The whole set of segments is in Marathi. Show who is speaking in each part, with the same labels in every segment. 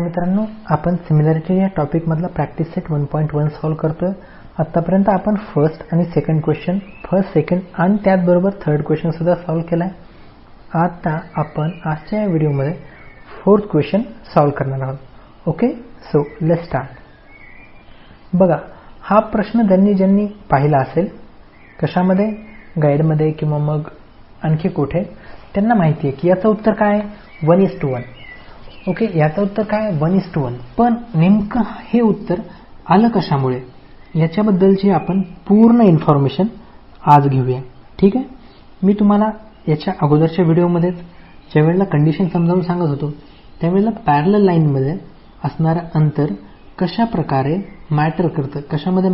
Speaker 1: मित्रांनो, आपण सिमिलॅरिटी या टॉपिक मधला प्रॅक्टिस सेट 1.1 सॉल्व करतोय. आतापर्यंत आपण फर्स्ट आणि सेकंड क्वेश्चन, फर्स्ट सेकंड आणि त्याचबरोबर थर्ड क्वेश्चन सुद्धा सॉल्व केलाय. आता आपण आजच्या व्हिडिओमध्ये फोर्थ क्वेश्चन सॉल्व करणार आहोत. Okay, so let's start. बघा, हा प्रश्न ज्यांनी पाहिला असेल कशामध्ये, गाईडमध्ये किंवा मग आणखी कुठे, त्यांना माहिती आहे की याचं उत्तर काय आहे, 1:1. ओके, याचं उत्तर काय, 1:1. पण नेमकं हे उत्तर आलं कशामुळे याच्याबद्दलची आपण पूर्ण इन्फॉर्मेशन आज घेऊया. ठीक आहे. मी तुम्हाला याच्या अगोदरच्या व्हिडिओमध्येच ज्यावेळेला कंडिशन समजावून सांगत होतो त्यावेळेला पॅरलल लाईनमध्ये असणारं अंतर कशा प्रकारे मॅटर करतं, कशामध्ये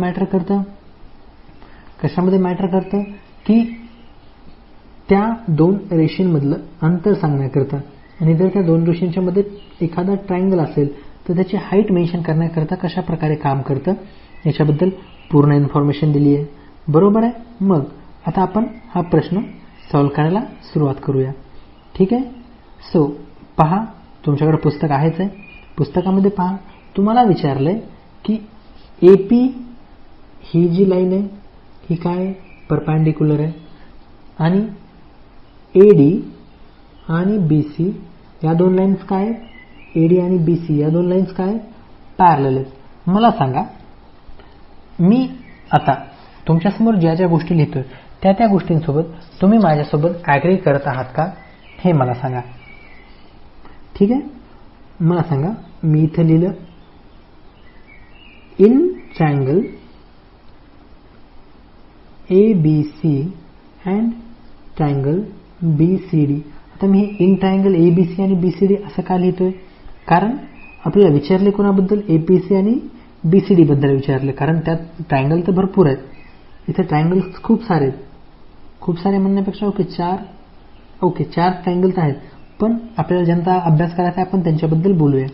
Speaker 1: मॅटर करतं की त्या दोन रेषांमधलं अंतर सांगण्याकरता, आणि जर त्या दोन रेषांच्या मध्ये एखादा ट्रायंगल असेल तर त्याची हाईट मेन्शन करण्याकरता कशा प्रकारे काम करतं याच्याबद्दल पूर्ण इन्फॉर्मेशन दिली आहे. बरोबर आहे. मग आता आपण हा प्रश्न सॉल्व करायला सुरुवात करूया. ठीक आहे. सो पहा, तुमच्याकडे पुस्तक आहेच आहे. पुस्तकामध्ये पहा, तुम्हाला विचारलंय की AP ही जी लाईन आहे ही काय, परपेंडिक्युलर आहे, आणि AD आणि BC या दोन लाईन्स काय, AD आणि BC या दोन लाईन्स काय, पॅरलल आहेत. मला सांगा, मी आता तुमच्यासमोर ज्या ज्या गोष्टी लिहितोय त्या गोष्टींसोबत तुम्ही माझ्यासोबत ॲग्री करत आहात का हे मला सांगा. ठीक आहे. मला सांगा, मी इथं लिहिलं in triangle ABC and triangle BCD. आता मी इन ट्रायंगल ABC आणि BCD असं का लिहितोय, कारण आपल्याला विचारले कोणाबद्दल, APC आणि BCD बद्दल विचारले, कारण त्यात ट्रायंगल तर भरपूर आहेत. इथे ट्रायंगल्स खूप सारे आहेत. खूप सारे म्हणण्यापेक्षा चार ट्रायंगल्स आहेत, पण आपल्याला ज्यांचा अभ्यास करायचा आहे आपण त्यांच्याबद्दल बोलूया.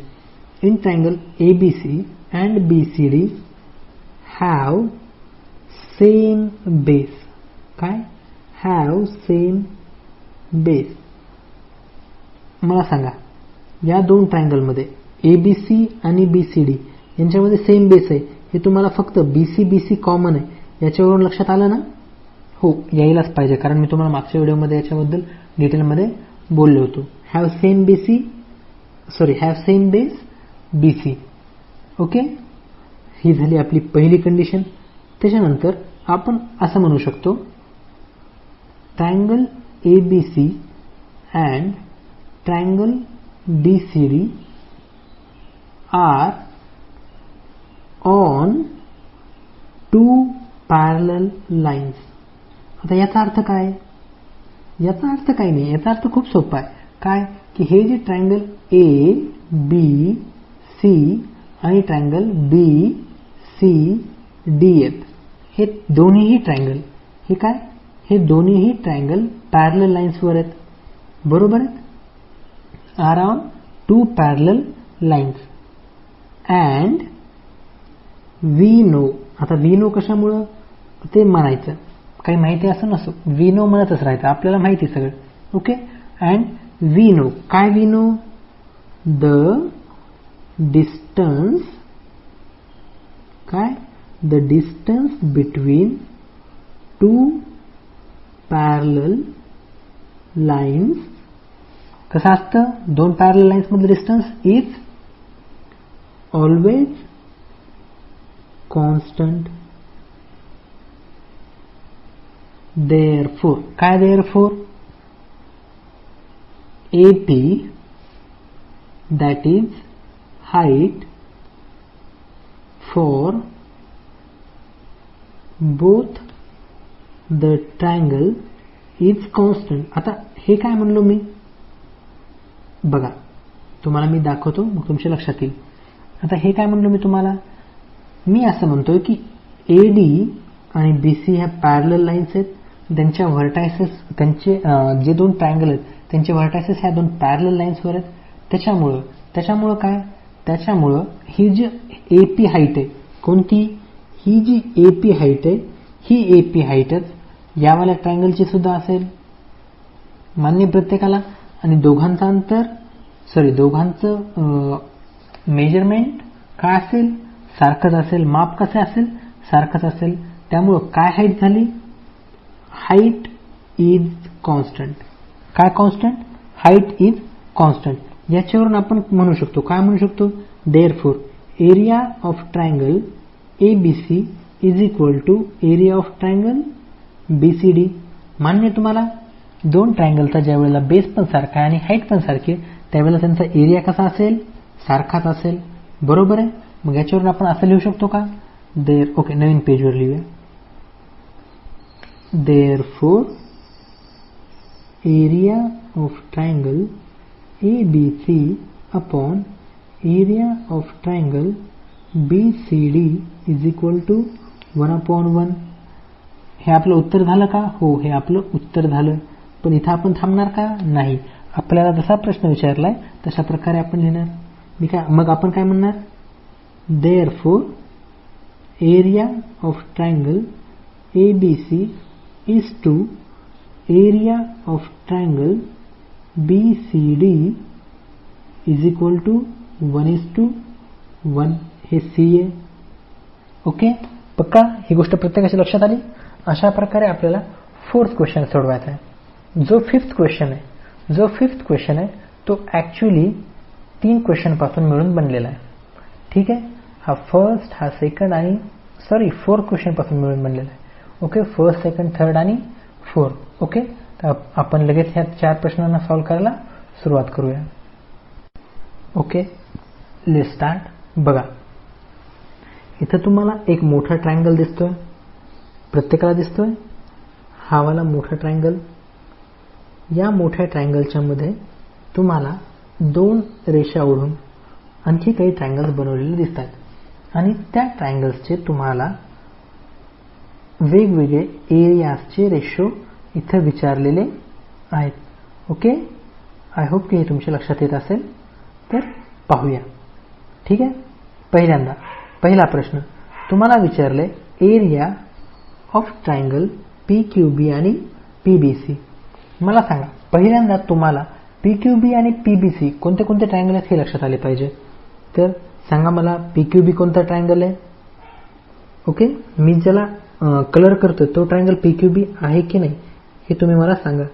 Speaker 1: In triangle ABC and BCD have same base. काय, हॅव सेम बेस. मला सांगा, या दोन ट्रायंगलमध्ये ABC आणि BCD यांच्यामध्ये सेम बेस आहे, हे तुम्हाला फक्त BC कॉमन आहे याच्यावरून लक्षात आलं ना? हो, यायलाच पाहिजे, कारण मी तुम्हाला मागच्या व्हिडिओमध्ये याच्याबद्दल डिटेलमध्ये बोललो होतो. Have same base BC. Okay, ही झाली आपली पहिली कंडिशन. त्याच्यानंतर आपण असं म्हणू शकतो, triangle ABC and triangle BCD are on two parallel lines. आता याचा अर्थ काय? याचा अर्थ काही नाही, याचा अर्थ खूप सोपा आहे. काय की हे जे ट्रायंगल ABC आणि ट्रायंगल BCD आहेत, हे दोन्हीही ट्रायंगल, हे काय, हे दोन्हीही ट्रायंगल पॅरलल लाईन्सवर आहेत. बरोबर आहेत. Are on two parallel lines and we know. आता वी नो कशामुळं ते म्हणायचं, काही माहिती असं नसो, वी नो म्हणतच राहायचं, आपल्याला माहिती सगळं. ओके. अँड वी नो, काय वी नो, द डिस्टन्स, काय, the distance between two parallel lines. कसं असतं, दोन पॅरलल लाईन्स मधलं distance is always constant. Therefore, काय therefore, AP that is height for both the triangle is constant. आता हे काय म्हणलो मी, बघा तुम्हाला मी दाखवतो मग तुमच्या लक्षात येईल. आता हे काय म्हणलो मी तुम्हाला, मी असं म्हणतोय की AD आणि BC ह्या पॅरलल लाईन्स आहेत, त्यांच्या व्हर्टायसेस, त्यांचे जे दोन ट्रायंगल आहेत त्यांचे व्हर्टायसेस ह्या दोन पॅरलल लाईन्सवर आहेत. त्याच्यामुळं काय, त्याच्यामुळं ही जी AP हाईट आहे, कोणती, ही जी AP हाईट आहे, ही AP हाईटच यावाल्या ट्रायंगलची सुद्धा असेल, मान्य प्रत्येकाला. आणि दोघांचं मेजरमेंट काय असेल, सारखंच असेल. माप कसे असेल, सारखंच असेल. त्यामुळं काय हाईट झाली, हाईट इज कॉन्स्टंट. काय कॉन्स्टंट, हाईट इज कॉन्स्टंट. याच्यावरून आपण म्हणू शकतो, काय म्हणू शकतो, therefore area of triangle ABC is equal to area of triangle BCD. मान्य तुम्हाला. दोन ट्रायंगलचा ज्या वेळेला बेस पण सारखा आहे आणि हाईट पण सारखी आहे त्यावेळेला त्यांचा एरिया कसा असेल, सारखाच असेल. बरोबर आहे. मग याच्यावरून आपण असं लिहू शकतो का, ओके नवीन पेजवर लिहूया. Therefore area of triangle ABC upon area of triangle BCD is equal to 1/1. हे आपलं उत्तर झालं का, हो हे आपलं उत्तर झालं. पण इथं आपण थांबणार का, नाही. आपल्याला जसा प्रश्न विचारलाय तशा प्रकारे आपण लिहिणार. मग आपण काय म्हणणार, therefore area of triangle ABC is to area of triangle BCD is equal to 1:1. हे सी आहे. ओके, पक्का ही गोष्ट प्रत्येकाच्या लक्षात आली. अशा प्रकारे आपल्याला फोर्थ क्वेश्चन सोडवायचा आहे. जो फिफ्थ क्वेश्चन आहे तो ऍक्च्युली 3 क्वेश्चन पासून मिळून बनलेला आहे. ठीक आहे. हा फर्स्ट, हा सेकंड आणि फोर्थ क्वेश्चन पासून मिळून बनलेला आहे. ओके, फर्स्ट, सेकंड, थर्ड आणि फोर्थ. ओके, तर आपण लगेच ह्या 4 प्रश्नांना सॉल्व्ह करायला सुरुवात करूया. Okay, let's start. बघा, इथं तुम्हाला एक मोठा ट्रायंगल दिसतोय, प्रत्येकाला दिसतोय. हा वाला मोठा ट्रायंगल. या मोठ्या ट्रायंगलच्या मध्ये तुम्हाला 2 रेषा ओढून आणखी काही ट्रायंगल्स बनवलेले दिसतात आणि त्या ट्रायंगल्सचे तुम्हाला वेगवेगळे एरियाजचे रेशो इथं विचारलेले आहेत. ओके, आय होप की हे तुमच्या लक्षात येत असेल. तर पाहूया. ठीक आहे. पहिला प्रश्न तुम्हाला विचारले एरिया ऑफ ट्रायंगल PQB आणि PBC. मला सांगा, पहिल्यांदा तुम्हाला PQB आणि PBC कोणते कोणते ट्रायंगल आहेत हे लक्षात आले पाहिजे. तर सांगा मला, PQB कोणता ट्रायंगल आहे. ओके, मी ज्याला कलर करतोय तो ट्रायंगल PQB आहे की नाही हे तुम्ही मला सांगा.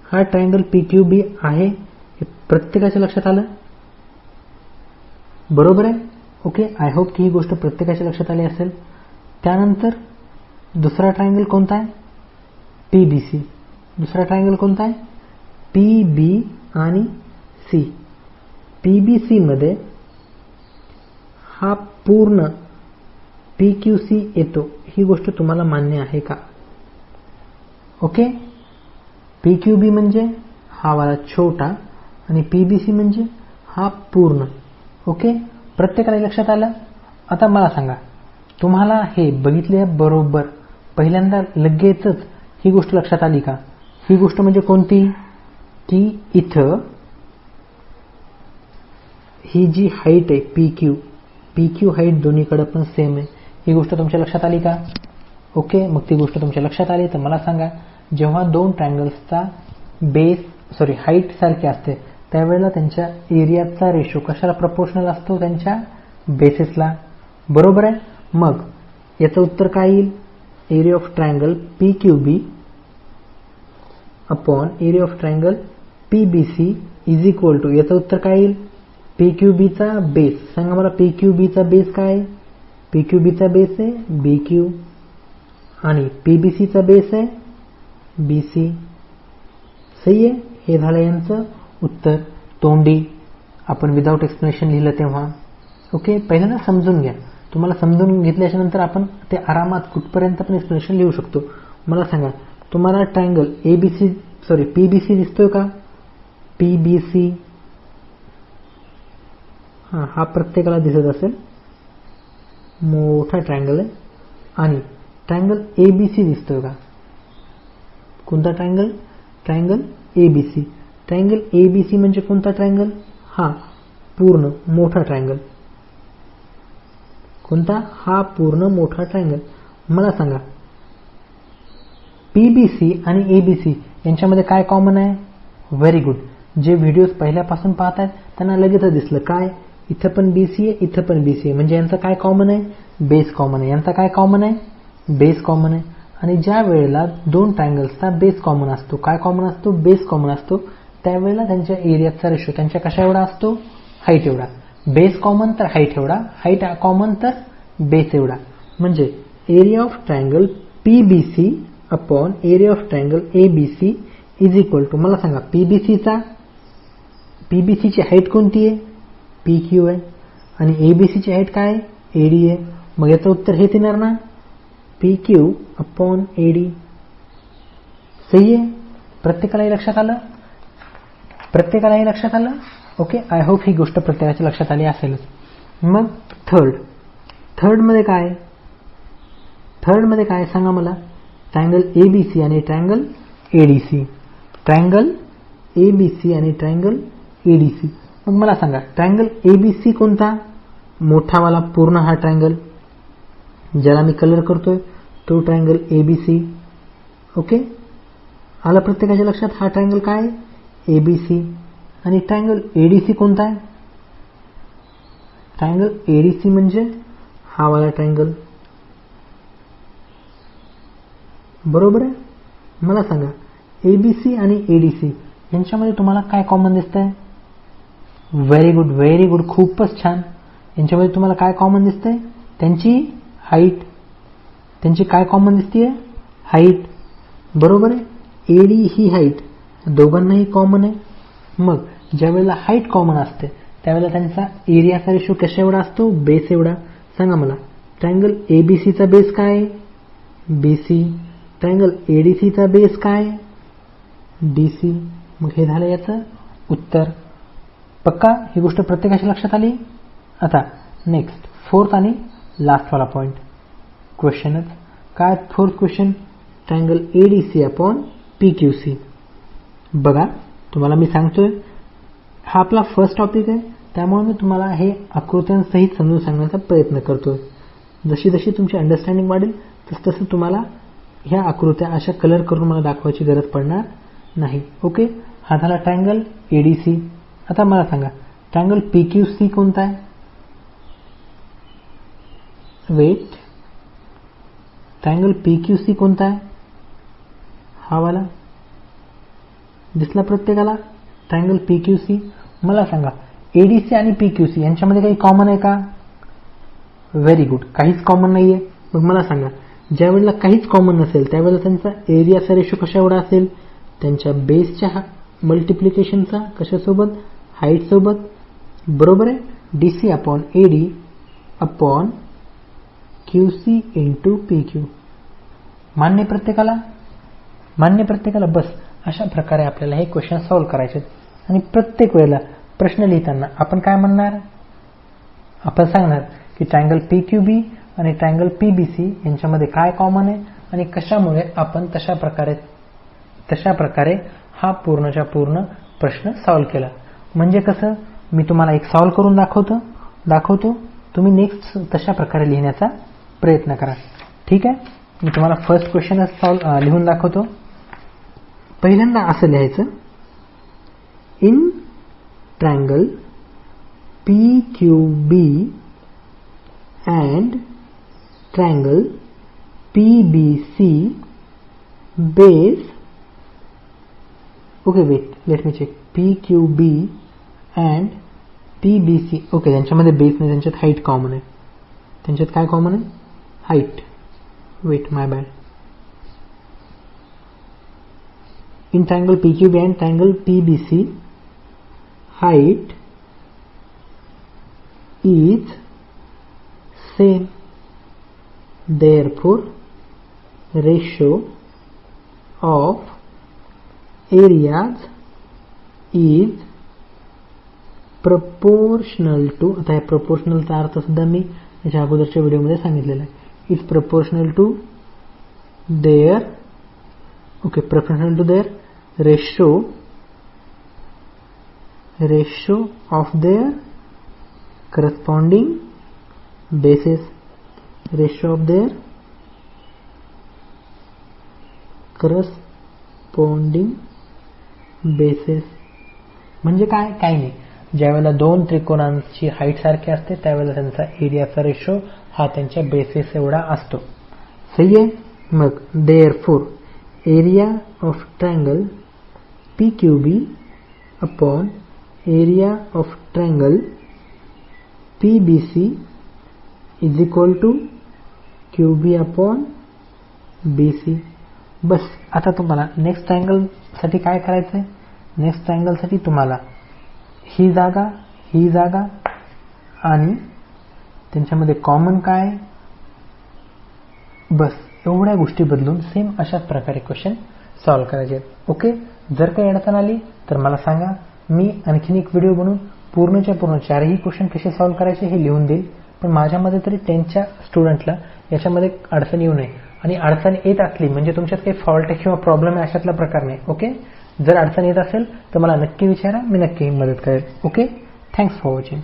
Speaker 1: हा ट्रायंगल PQB आहे हे प्रत्येकाच्या लक्षात आलं. बरोबर आहे. ओके, आय होप की ही गोष्ट प्रत्येकाच्या लक्षात आली असेल. त्यानंतर दुसरा ट्रायंगल कोणता आहे, PBC. दुसरा ट्रायंगल कोणता आहे, PB आणि C. PBC मध्ये हा पूर्ण PQC येतो, ही गोष्ट तुम्हाला मान्य आहे का. ओके, PQB म्हणजे हा वाला छोटा आणि PBC म्हणजे हा पूर्ण. ओके, प्रत्येकाला लक्षात आलं. आता मला सांगा, तुम्हाला हे बघितले बरोबर पहिल्यांदा लगेचच ही गोष्ट लक्षात आली का. ही गोष्ट म्हणजे कोणती, की इथं ही जी हाईट आहे PQ हाईट दोन्हीकडे पण सेम आहे. ही गोष्ट तुमच्या लक्षात आली का. ओके, मग ती गोष्ट तुमच्या लक्षात आली तर मला सांगा, जेव्हा 2 ट्रायंगल्सचा हाईट सारखी असते त्यावेळेला त्यांच्या एरियाचा रेशो कशाला प्रपोर्शनल असतो, त्यांच्या बेसिसला. बरोबर आहे. मग याचं उत्तर काय येईल, area of triangle PQB upon area of triangle PBC is equal to, याचं उत्तर काय येईल, PQBचा बेस. सांगा मला, PQBचा बेस काय आहे. PQBचा बेस आहे BQ आणि PBCचा बेस आहे BC. सही आहे. हे झालं यांचं उत्तर. तोंडी आपण विदाउट एक्सप्लेनेशन लिहिलं तेव्हा. ओके, पहिल्यांदा समजून घ्या. तुम्हाला समजून घेतल्याच्या नंतर आपण ते आरामात कुठपर्यंत पण एक्सप्लेनेशन लिहू शकतो. मला सांगा, तुम्हाला ट्रायंगल PBC दिसतोय का. PBC हा प्रत्येकाला दिसत असेल, मोठा ट्रायंगल आहे. आणि ट्रायंगल ABC दिसतोय का. कोणता triangle, triangle ABC. Triangle ABC म्हणजे कोणता ट्रायंगल, हा पूर्ण मोठा ट्रायंगल. कोणता, हा पूर्ण मोठा ट्रायंगल. मला सांगा, PBC आणि ABC यांच्यामध्ये काय कॉमन आहे. Very good. जे व्हिडिओज पहिल्यापासून पाहत आहेत त्यांना लगेचच दिसलं काय, इथं पण BC आहे, इथं पण BC आहे, म्हणजे यांचं काय कॉमन आहे? बेस कॉमन आहे. यांचा काय कॉमन आहे? बेस कॉमन आहे. आणि ज्या वेळेला दोन ट्रायंगल्सचा बेस कॉमन असतो, काय कॉमन असतो? बेस कॉमन असतो, त्यावेळेला त्यांच्या एरियाचा रेशो त्यांच्या कशा एवढा असतो? हाईट एवढा. बेस कॉमन तर हाईट एवढा, हाईट कॉमन तर बेस एवढा. म्हणजे area of triangle PBC upon area of triangle ABC is equal to, मला सांगा PBC ची हाईट कोणती आहे? PQ आहे. आणि ABC ची हाईट काय आहे? AD आहे. मग याचं उत्तर हेच येणार ना, PQ अपॉन AD. सही आहे. प्रत्येकालाही लक्षात आलं? प्रत्येकालाही लक्षात आलं? ओके, आय होप ही गोष्ट प्रत्येकाच्या लक्षात आली असेलच. मग थर्ड मध्ये काय? थर्ड मध्ये काय सांगा मला? ट्रायंगल ABC आणि ट्रायंगल ADC. ट्रायंगल ABC आणि ट्रायंगल ADC. मग मला सांगा ट्रायंगल ABC कोणता? मोठावाला पूर्ण हा ट्रायंगल ज्याला मी कलर करतोय तो ट्रायंगल ABC. ओके, आला प्रत्येकाच्या लक्षात? हा ट्रायंगल काय आहे? ABC. आणि ट्रायंगल ADC कोणता आहे? ट्रायंगल ADC म्हणजे हा वाला ट्रायंगल. बरोबर आहे. मला सांगा ABC आणि ADC यांच्यामध्ये तुम्हाला काय कॉमन दिसतंय? व्हेरी गुड, व्हेरी गुड, खूपच छान. यांच्यामध्ये तुम्हाला काय कॉमन दिसतंय? त्यांची हाईट. त्यांची काय कॉमन दिसतीये? हाईट. बरोबर आहे. AD ही हाईट दोघांनाही कॉमन आहे. मग ज्या वेळेला हाईट कॉमन असते त्यावेळेला त्यांचा एरियाचा रेशो कशा एवढा असतो? बेस एवढा. सांगा मला ट्रायंगल ABC चा बेस काय आहे? BC. ट्रायंगल ADC चा बेस काय आहे? DC. मग हे झालं याचं उत्तर. पक्का ही गोष्ट प्रत्येकाच्या लक्षात आली? आता नेक्स्ट फोर्थ आणि लास्ट वाला पॉइंट क्वेश्चनच काय? Fourth question triangle ADC upon PQC. बघा तुम्हाला मी सांगतोय हा आपला फर्स्ट टॉपिक आहे, त्यामुळे मी तुम्हाला हे आकृत्यांसहित समजून सांगण्याचा प्रयत्न करतोय. जशी जशी तुमची अंडरस्टँडिंग वाढेल तसं तुम्हाला ह्या आकृत्या अशा कलर करून मला दाखवायची गरज पडणार नाही. ओके, हा झाला ट्रायंगल ADC. आता मला सांगा ट्रायंगल PQC कोणता आहे? वेट, ट्रायंगल PQC कोणता आहे? हा वाला दिसला प्रत्येकाला? Triangle PQC. मला सांगा ADC आणि PQC यांच्यामध्ये काही कॉमन आहे का? व्हेरी गुड, काहीच कॉमन नाहीये. मग मला सांगा ज्या वेळेला काहीच कॉमन नसेल त्यावेळेला त्यांचा एरियाचा रेशो कशा एवढा असेल? त्यांच्या बेसच्या मल्टिप्लिकेशनचा कशासोबत? हाईट सोबत. बरोबर आहे. DC upon AD upon QC into PQ. मान्य प्रत्येकाला? मान्य प्रत्येकाला? बस अशा प्रकारे आपल्याला हे क्वेश्चन सॉल्व्ह करायचे. आणि प्रत्येक वेळेला प्रश्न लिहिताना आपण काय म्हणणार? आपण सांगणार की ट्रायंगल PQB आणि ट्रायंगल PBC यांच्यामध्ये काय कॉमन आहे आणि कशामुळे आपण तशा प्रकारे हा पूर्णच्या पूर्ण प्रश्न सॉल्व्ह केला. म्हणजे कसं, मी तुम्हाला एक सॉल्व्ह करून दाखवतो, तुम्ही नेक्स्ट तशा प्रकारे लिहिण्याचा प्रयत्न करा. ठीक आहे, मी तुम्हाला फर्स्ट क्वेश्चन लिहून दाखवतो. पहिल्यांदा असं लिहायचं, in triangle PQB and triangle PBC base. Okay, wait, let me check. PQB and PBC. Okay, त्यांच्यामध्ये बेस नाही, त्यांच्यात हाईट कॉमन आहे. त्यांच्यात काय कॉमन आहे? Height. Wait, my bad. In triangle PQB and triangle PBC, height is same. Therefore, ratio of areas is proportional to. आता या proportionalचा अर्थ सुद्धा मी याच्या अगोदरच्या व्हिडिओमध्ये सांगितलेला आहे. Is proportional to their. Okay, proportional to their ratio of their corresponding bases. Ratio of their corresponding bases म्हणजे काय? काही नाही. ज्यावेळेला दोन त्रिकोणांची हाईट सारखी असते त्यावेळेला त्यांचा एरियाचा रेशो हा त्यांच्या बेसिस एवढा असतो. सही आहे. मग therefore area of triangle PQB upon area of triangle PBC is equal to QB upon BC. बस आता तुम्हाला नेक्स्ट ट्रायंगल साठी काय करायचंय? नेक्स्ट ट्रायंगल साठी तुम्हाला ही जागा आणि त्यांच्यामध्ये कॉमन काय, बस एवढ्या गोष्टी बदलून सेम अशाच प्रकारे क्वेश्चन सॉल्व्ह करायचे. ओके. जर काही अडचण आली तर मला सांगा, मी आणखीन एक व्हिडिओ बनवून पूर्णच्या पूर्ण 4ही क्वेश्चन कसे सॉल्व्ह करायचे हे लिहून देईल. पण माझ्यामध्ये तरी 10च्या स्टुडंटला याच्यामध्ये अडचण येऊ नये, आणि अडचण येत असली म्हणजे तुमच्यात काही फॉल्ट किंवा प्रॉब्लेम आहे अशातला प्रकार नाही. ओके. जर अडचण येत असेल तर मला नक्की विचारा, मी नक्की मदत करेल. ओके. Thanks for watching.